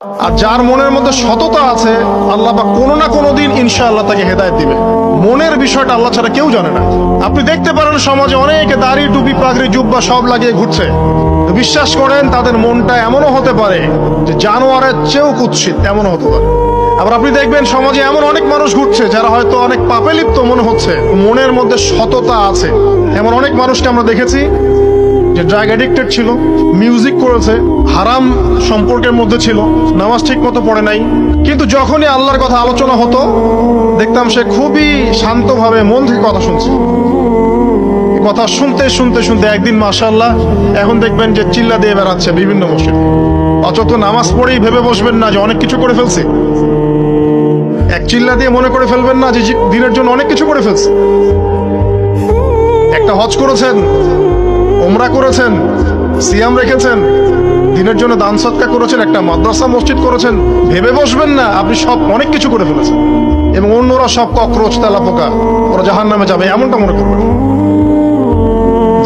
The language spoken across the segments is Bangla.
আর যার মনের মধ্যে সততা আছে আল্লাহ পাক কোনো না কোনো দিন ইনশাআল্লাহ তাকে হেদায়েত দিবে। মনের বিষয়টা আল্লাহ ছাড়া কেউ জানে না। আপনি দেখতে পারেন সমাজে অনেকে দাড়ি টুপি পাগড়ি জুব্বা সব লাগিয়ে ঘুরছে, বিশ্বাস করেন তাদের মনটা এমনও হতে পারে যে জানোয়ারের চেয়েও কুৎসিত, এমনও হতে পারে। আবার আপনি দেখবেন সমাজে এমন অনেক মানুষ ঘুরছে যারা হয়তো অনেক পাপে লিপ্ত মনে হচ্ছে, মনের মধ্যে সততা আছে। এমন অনেক মানুষকে আমরা দেখেছি যে ড্রাগ অ্যাডিক্টেড ছিল, মিউজিক করেছে, হারাম সম্পর্কের মধ্যে ছিল, নামাজ ঠিক মতো পড়ে নাই, কিন্তু যখনই আল্লাহর কথা আলোচনা হতো দেখতাম সে খুবই শান্তভাবে মন থেকে কথা শুনছে। কথা শুনতে শুনতে শুনতে একদিন মাশাআল্লাহ এখন দেখবেন যে চিল্লা দিয়ে বেড়াচ্ছে বিভিন্ন মসজিদে। অথচ নামাজ পড়েই ভেবে বসবেন না যে অনেক কিছু করে ফেলছে। এক চিল্লা দিয়ে মনে করে ফেলবেন না যে দিনের জন্য অনেক কিছু করে ফেলছে। একটা হজ করেছেন, ওমরা করেছেন, সিয়াম রেখেছেন, দিনের জন্য দান সদকা করেছেন, একটা মাদ্রাসা মসজিদ করেছেন, ভেবে বসবেন না আপনি সব অনেক কিছু করে ফেলেছেন এবং অন্যরা সব ককরোচ তেলাপোকা, ওরা জাহান্নামে যাবে এমনটা মনে করবেন।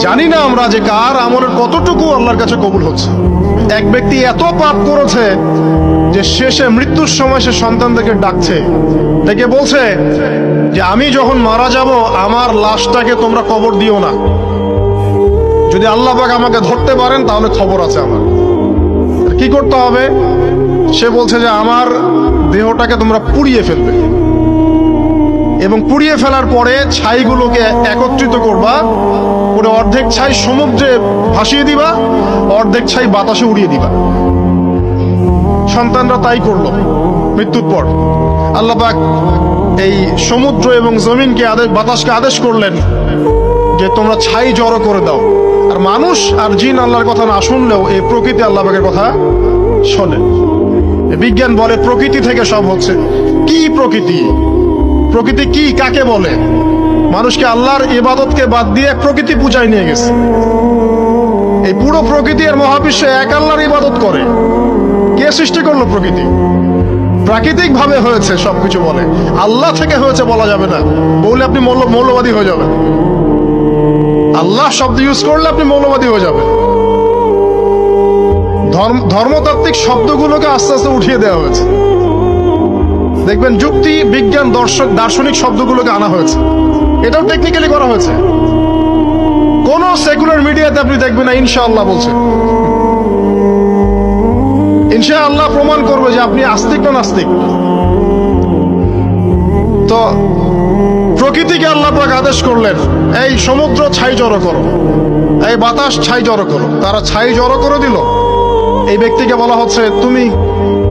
জানি না আমরা যে কার আমলের কতটুকু আল্লাহর কাছে কবুল হচ্ছে। এক ব্যক্তি এত পাপ করেছে যে শেষে মৃত্যুর সময় সে সন্তানদেরকে ডাকছে, ডেকে বলছে যে আমি যখন মারা যাব আমার লাশটাকে তোমরা কবর দিও না, যদি আল্লাহ পাক আমাকে ধরতে পারেন তাহলে খবর আছে আমার। কি করতে হবে? সে বলছে যে আমার দেহটাকে তোমরা পুড়িয়ে ফেলবে এবং পুড়িয়ে ফেলার পরে ছাইগুলোকে একত্রিত করবা, পুরো অর্ধেক ছাই সমুদ্রে ভাসিয়ে দিবা, অর্ধেক ছাই বাতাসে উড়িয়ে দিবা। সন্তানরা তাই করলো। মৃত্যুর পর আল্লাহ পাক এই সমুদ্র এবং জমিনকে বাতাসকে আদেশ করলেন যে তোমরা ছাই জড়ো করে দাও। আর মানুষ আর জিন আল্লাহর কথা না শুনলেও এই প্রকৃতি আল্লাহ পাকের কথা শোনে। বিজ্ঞান বলে প্রকৃতি থেকে সব হচ্ছে। কি প্রকৃতি? প্রকৃতি কি, কাকে বলে? মানুষকে আল্লাহর ইবাদতকে বাদ দিয়ে প্রকৃতি পূজায় নিয়ে গেছে। এই পুরো প্রকৃতি আর মহাবিশ্বে এক আল্লাহর ইবাদত করে। কে সৃষ্টি করলো প্রকৃতি? প্রাকৃতিক ভাবে হয়েছে সবকিছু বলে, আল্লাহ থেকে হয়েছে বলা যাবে না। বললে আপনি মৌলবাদী হয়ে যাবেন। আল্লাহ শব্দ ইউজ করলে আপনি মৌলবাদী হয়ে যাবেন। ধর্মতাত্ত্বিক শব্দগুলোকে আস্তে আস্তে উঠিয়ে দেওয়া হয়েছে। দেখবেন যুক্তি, বিজ্ঞান, দার্শনিক শব্দগুলোকে আনা হয়েছে। এটাও টেকনিক্যালি করা হয়েছে। কোন সেকুলার মিডিয়াতে আপনি দেখবেন না ইনশাআল্লাহ বলছে। ইনশাআল্লাহ প্রমাণ করবে যে আপনি আস্তিক না নাস্তিক। তো প্রকৃতিকে আল্লাহ পাক আদেশ করলেন এই সমুদ্র ছাই জড়ো করো, এই বাতাস ছাই জড়ো করো। তারা ছাই জড়ো করে দিল। এই ব্যক্তিকে বলা হচ্ছে তুমি